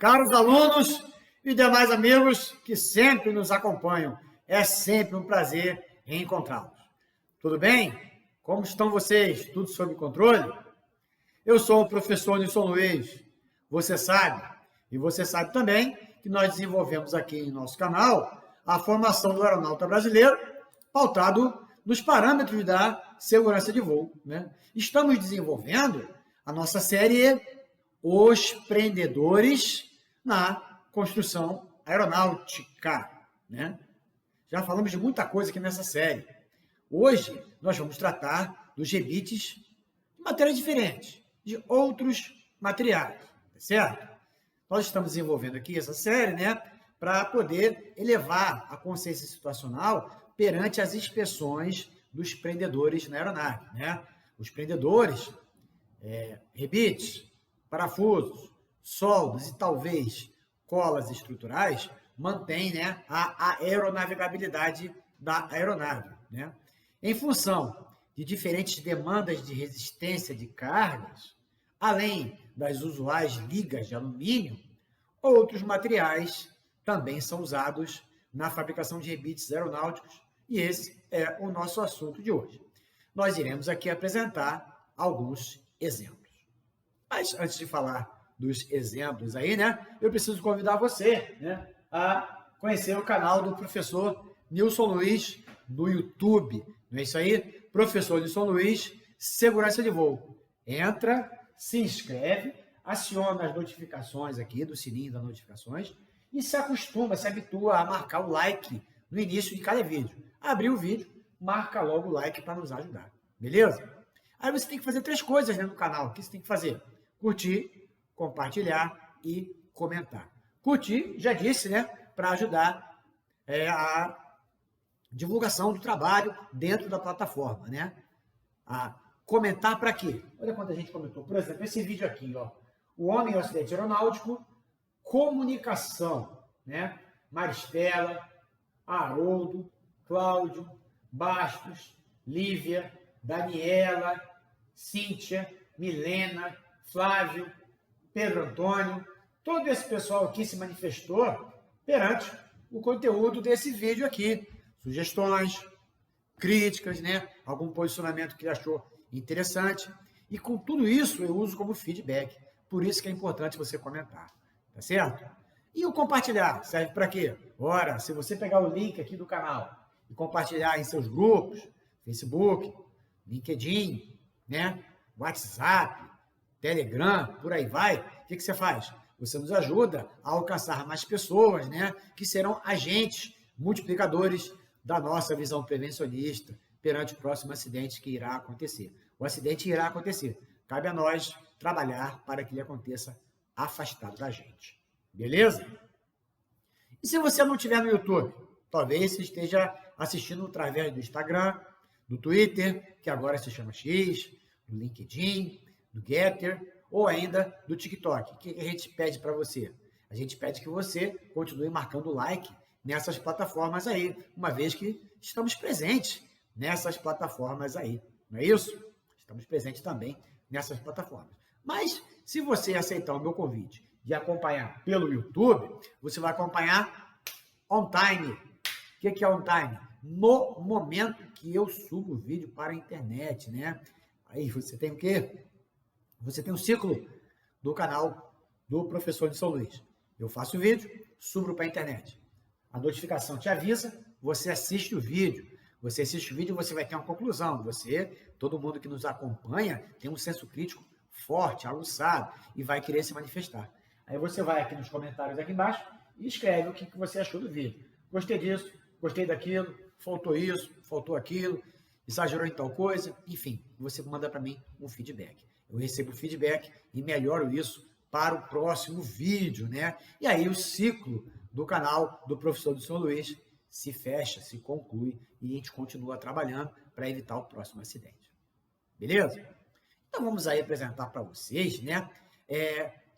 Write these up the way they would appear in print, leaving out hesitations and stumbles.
caros alunos e demais amigos que sempre nos acompanham. É sempre um prazer reencontrá-los. Tudo bem? Como estão vocês? Tudo sob controle? Eu sou o professor Nilson Luiz. Você sabe, e você sabe também, que nós desenvolvemos aqui em nosso canal a formação do aeronauta brasileiro, pautado nos parâmetros da segurança de voo, né? Estamos desenvolvendo a nossa série Os Prendedores na Construção Aeronáutica, né? Já falamos de muita coisa aqui nessa série. Hoje, nós vamos tratar dos rebites de matérias diferentes, de outros materiais, tá certo? Nós estamos desenvolvendo aqui essa série, né, para poder elevar a consciência situacional perante as inspeções dos prendedores na aeronave, né? Os prendedores, rebites, parafusos, soldas e talvez colas estruturais mantêm, né, a aeronavegabilidade da aeronave, né? Em função de diferentes demandas de resistência de cargas, além das usuais ligas de alumínio, outros materiais também são usados na fabricação de rebites aeronáuticos, e esse é o nosso assunto de hoje. Nós iremos aqui apresentar alguns exemplos. Mas antes de falar dos exemplos aí, né, eu preciso convidar você, né, a conhecer o canal do professor Nilson Luiz no YouTube. Não é isso aí? Professor Nilson Luiz, Segurança de Voo. Entra, se inscreve, aciona as notificações aqui, do sininho das notificações, e se acostuma, se habitua a marcar o like no início de cada vídeo. Abriu o vídeo, marca logo o like para nos ajudar. Beleza? Aí você tem que fazer 3 coisas, né, no canal. O que você tem que fazer? Curtir, compartilhar e comentar. Curtir, já disse, né, para ajudar a divulgação do trabalho dentro da plataforma, né? A comentar para quê? Olha quanta gente comentou. Por exemplo, esse vídeo aqui, ó. O homem em acidente aeronáutico, comunicação, né? Maristela, Haroldo, Cláudio, Bastos, Lívia, Daniela, Cíntia, Milena, Flávio, Pedro Antônio. Todo esse pessoal aqui se manifestou perante o conteúdo desse vídeo aqui. Sugestões, críticas, né? Algum posicionamento que ele achou interessante. E com tudo isso eu uso como feedback. Por isso que é importante você comentar. Tá certo? E o compartilhar serve para quê? Ora, se você pegar o link aqui do canal e compartilhar em seus grupos, Facebook, LinkedIn, né? WhatsApp, Telegram, por aí vai, o que você faz? Você nos ajuda a alcançar mais pessoas, né? Que serão agentes multiplicadores da nossa visão prevencionista perante o próximo acidente que irá acontecer. O acidente irá acontecer. Cabe a nós trabalhar para que ele aconteça afastado da gente. Beleza? E se você não estiver no YouTube? Talvez você esteja assistindo através do Instagram, do Twitter, que agora se chama X, do LinkedIn, do Getter, ou ainda do TikTok. O que a gente pede para você? A gente pede que você continue marcando o like nessas plataformas aí, uma vez que estamos presentes nessas plataformas aí. Não é isso? Estamos presentes também nessas plataformas. Mas, se você aceitar o meu convite de acompanhar pelo YouTube, você vai acompanhar on time. O que é on time? No momento que eu subo o vídeo para a internet, né? Aí você tem o quê? Você tem um ciclo do canal do professor Nilson Luiz. Eu faço o vídeo, subo para a internet. A notificação te avisa, você assiste o vídeo. Você assiste o vídeo, você vai ter uma conclusão. Você, todo mundo que nos acompanha, tem um senso crítico forte, aguçado, e vai querer se manifestar. Aí você vai aqui nos comentários aqui embaixo e escreve o que você achou do vídeo. Gostei disso, gostei daquilo, faltou isso, faltou aquilo, exagerou em tal coisa, enfim, você manda para mim um feedback. Eu recebo feedback e melhoro isso para o próximo vídeo, né? E aí o ciclo do canal do professor Nilson Luiz se fecha, se conclui e a gente continua trabalhando para evitar o próximo acidente. Beleza? Então vamos aí apresentar para vocês, né,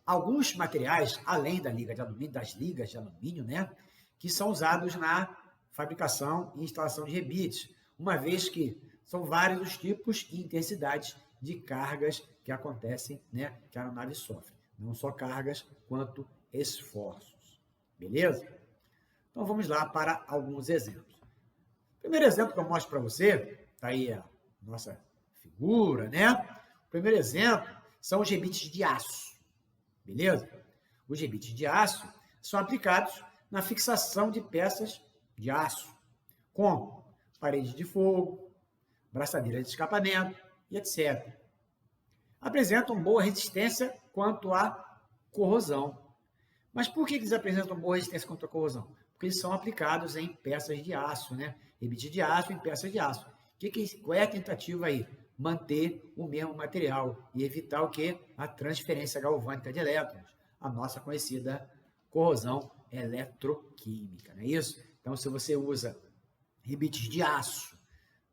alguns materiais, além da liga de alumínio, das ligas de alumínio, né, que são usados na fabricação e instalação de rebites, uma vez que são vários os tipos e intensidades de cargas que acontecem, né, que a aeronave sofre. Não só cargas, quanto esforços. Beleza? Então, vamos lá para alguns exemplos. O primeiro exemplo que eu mostro para você, está aí a nossa figura, né? O primeiro exemplo são os rebites de aço. Beleza? Os rebites de aço são aplicados na fixação de peças de aço, como parede de fogo, braçadeira de escapamento e etc. Apresentam boa resistência quanto à corrosão. Mas por que eles apresentam boa resistência contra a corrosão? Porque eles são aplicados em peças de aço, né? Rebite de aço em peças de aço. Qual é a tentativa aí? Manter o mesmo material e evitar o quê? A transferência galvânica de elétrons, a nossa conhecida corrosão eletroquímica, não é isso? Então, se você usa rebites de aço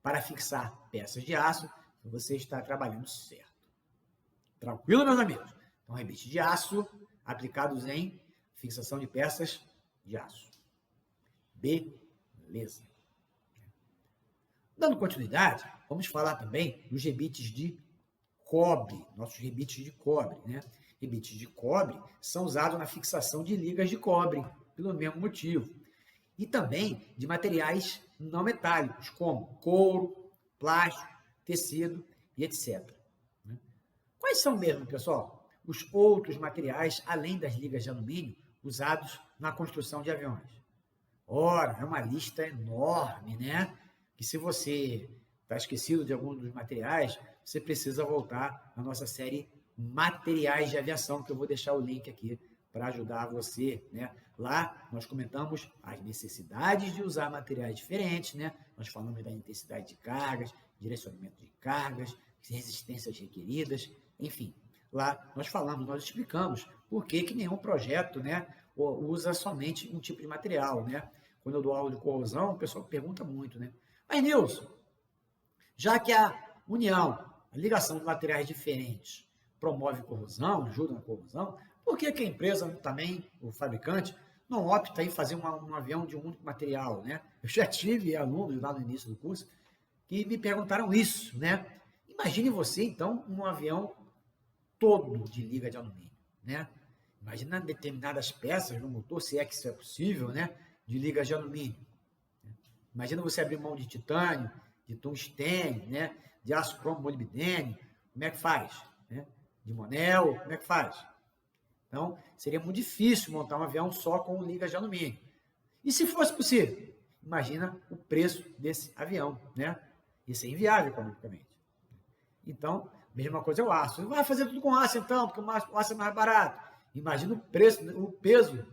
para fixar peças de aço, você está trabalhando certo. Tranquilo, meus amigos? Então, rebite de aço aplicados em fixação de peças de aço. Beleza. Dando continuidade, vamos falar também dos rebites de cobre, nossos rebites de cobre, né? Rebites de cobre são usados na fixação de ligas de cobre, pelo mesmo motivo. E também de materiais não metálicos, como couro, plástico, tecido e etc. Quais são mesmo, pessoal, os outros materiais, além das ligas de alumínio, usados na construção de aviões? Ora, é uma lista enorme, né? Que se você está esquecido de algum dos materiais, você precisa voltar à nossa série Materiais de Aviação, que eu vou deixar o link aqui para ajudar você, né? Lá nós comentamos as necessidades de usar materiais diferentes, né? Nós falamos da intensidade de cargas, direcionamento de cargas, resistências requeridas, enfim. Lá nós explicamos por que nenhum projeto, né, usa somente um tipo de material, né? Quando eu dou aula de corrosão, o pessoal pergunta muito, né? Mas, Nilson, já que a união, a ligação de materiais diferentes promove corrosão, ajuda na corrosão, por que a empresa também, o fabricante, não opta em fazer um avião de um único material, né? Eu já tive alunos lá no início do curso que me perguntaram isso, né? Imagine você, então, um avião todo de liga de alumínio, né? Imagina determinadas peças no motor, se é que isso é possível, né? De ligas de alumínio. Imagina você abrir mão de titânio, de tungstênio, né? De aço cromo molibdênio, como é que faz? Né? De Monel, como é que faz? Então, seria muito difícil montar um avião só com ligas de alumínio. E se fosse possível? Imagina o preço desse avião, né? Isso é inviável economicamente. Então, mesma coisa é o aço. Vai fazer tudo com aço, então, porque o aço é mais barato. Imagina o preço, o peso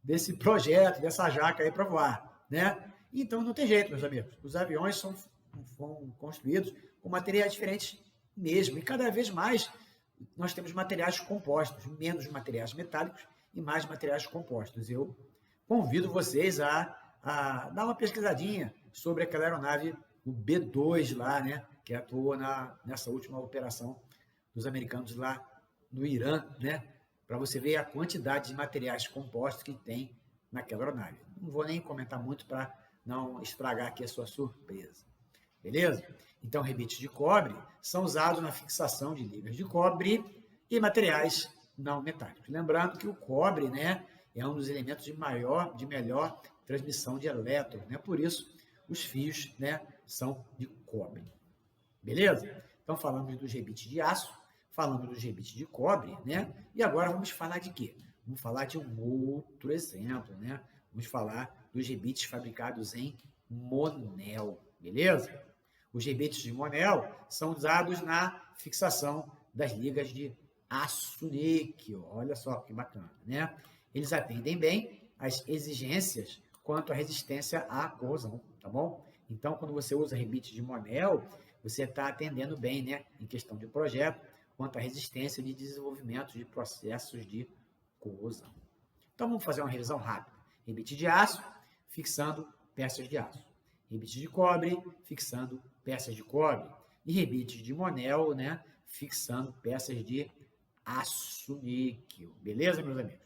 desse projeto, dessa jaca aí para voar, né? Então, não tem jeito, meus amigos. Os aviões são construídos com materiais diferentes mesmo. E cada vez mais nós temos materiais compostos, menos materiais metálicos e mais materiais compostos. Eu convido vocês a dar uma pesquisadinha sobre aquela aeronave, o B-2 lá, né? Que atuou nessa última operação dos americanos lá no Irã, né? Para você ver a quantidade de materiais compostos que tem naquela aeronave. Não vou nem comentar muito para não estragar aqui a sua surpresa. Beleza? Então, rebites de cobre são usados na fixação de ligas de cobre e materiais não metálicos. Lembrando que o cobre, né, é um dos elementos de melhor transmissão de elétrons, né? Por isso, os fios, né, são de cobre. Beleza? Então, falamos dos rebites de aço, falamos dos rebites de cobre, né? E agora vamos falar de quê? Vamos falar de um outro exemplo, né? Vamos falar dos rebites fabricados em Monel, beleza? Os rebites de Monel são usados na fixação das ligas de aço-níquel. Olha só que bacana, né? Eles atendem bem às exigências quanto à resistência à corrosão, tá bom? Então, quando você usa rebite de Monel, você está atendendo bem, né, em questão de projeto, quanto à resistência de desenvolvimento de processos de corrosão. Então, vamos fazer uma revisão rápida. Rebite de aço, fixando peças de aço. Rebite de cobre, fixando peças de cobre. E rebite de Monel, né, fixando peças de aço-níquel. Beleza, meus amigos?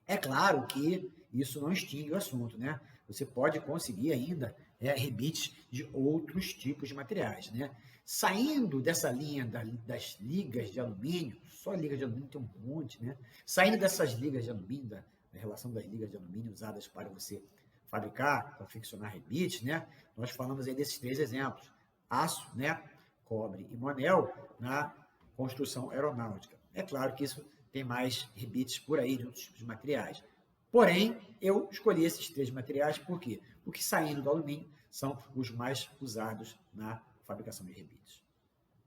É claro que isso não extingue o assunto, né? Você pode conseguir ainda rebites de outros tipos de materiais, né? Saindo dessa linha das ligas de alumínio, só liga de alumínio tem um monte, né? Saindo dessas ligas de alumínio, da relação das ligas de alumínio usadas para você fabricar, confeccionar rebites, né? Nós falamos aí desses 3 exemplos: aço, né? Cobre e monel na construção aeronáutica. É claro que isso tem mais rebites por aí de outros tipos de materiais. Porém, eu escolhi esses 3 materiais por quê? Porque saindo do alumínio são os mais usados na fabricação de rebites.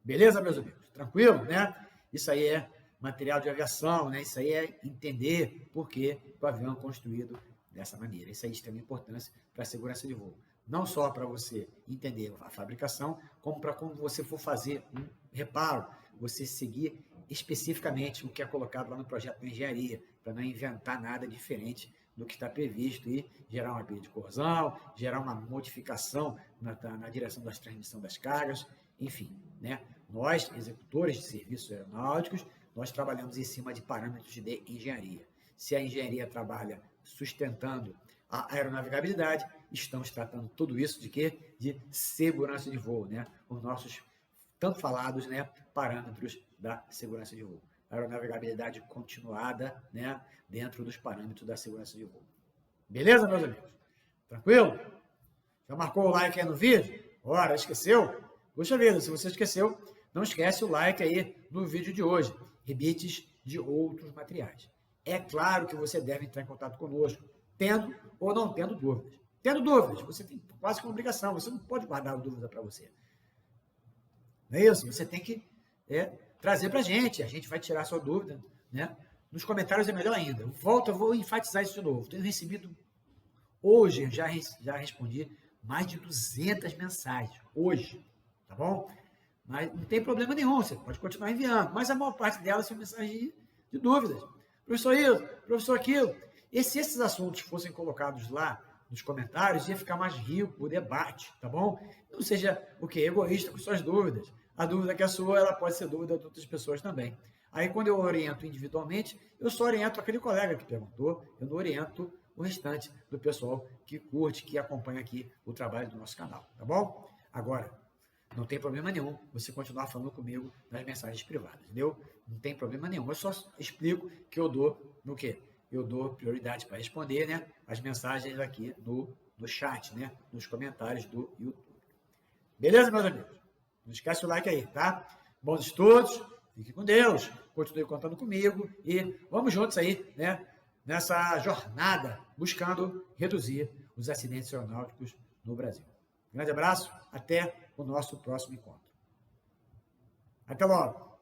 Beleza, meus amigos? Tranquilo, né? Isso aí é material de aviação, né? Isso aí é entender por que o avião é construído dessa maneira. Isso aí é de extrema importância para a segurança de voo. Não só para você entender a fabricação, como para quando você for fazer um reparo, você seguir especificamente o que é colocado lá no projeto de engenharia, para não inventar nada diferente do que está previsto e gerar uma perda de corrosão, gerar uma modificação na direção da transmissão das cargas, enfim, né? Nós, executores de serviços aeronáuticos, nós trabalhamos em cima de parâmetros de engenharia. Se a engenharia trabalha sustentando a aeronavegabilidade, estamos tratando tudo isso de quê? De segurança de voo, né? Os nossos tanto falados, né, parâmetros da segurança de voo. Aeronavegabilidade continuada, né, dentro dos parâmetros da segurança de voo. Beleza, meus amigos? Tranquilo? Já marcou o like aí no vídeo? Ora, esqueceu? Puxa vida, se você esqueceu, não esquece o like aí no vídeo de hoje. Rebites de outros materiais. É claro que você deve entrar em contato conosco, tendo ou não tendo dúvidas. Tendo dúvidas, você tem quase que uma obrigação, você não pode guardar a dúvida para você. Não é isso? Você tem que trazer para a gente vai tirar a sua dúvida, né? Nos comentários é melhor ainda. Eu vou enfatizar isso de novo. Tenho recebido, hoje, já respondi mais de 200 mensagens, hoje, tá bom? Mas não tem problema nenhum, você pode continuar enviando, mas a maior parte delas são mensagens de dúvidas. Professor isso, professor aquilo. E se esses assuntos fossem colocados lá nos comentários, ia ficar mais rico o debate, tá bom? Não seja o quê? Egoísta com suas dúvidas. A dúvida que é sua, ela pode ser dúvida de outras pessoas também. Aí, quando eu oriento individualmente, eu só oriento aquele colega que perguntou, eu não oriento o restante do pessoal que curte, que acompanha aqui o trabalho do nosso canal, tá bom? Agora, não tem problema nenhum você continuar falando comigo nas mensagens privadas, entendeu? Não tem problema nenhum. Eu só explico que eu dou no quê? Eu dou prioridade para responder, né, as mensagens aqui no chat, né, nos comentários do YouTube. Beleza, meus amigos? Não esquece o like aí, tá? Bons estudos, fique com Deus, continue contando comigo e vamos juntos aí, né, nessa jornada buscando reduzir os acidentes aeronáuticos no Brasil. Grande abraço, até o nosso próximo encontro. Até logo!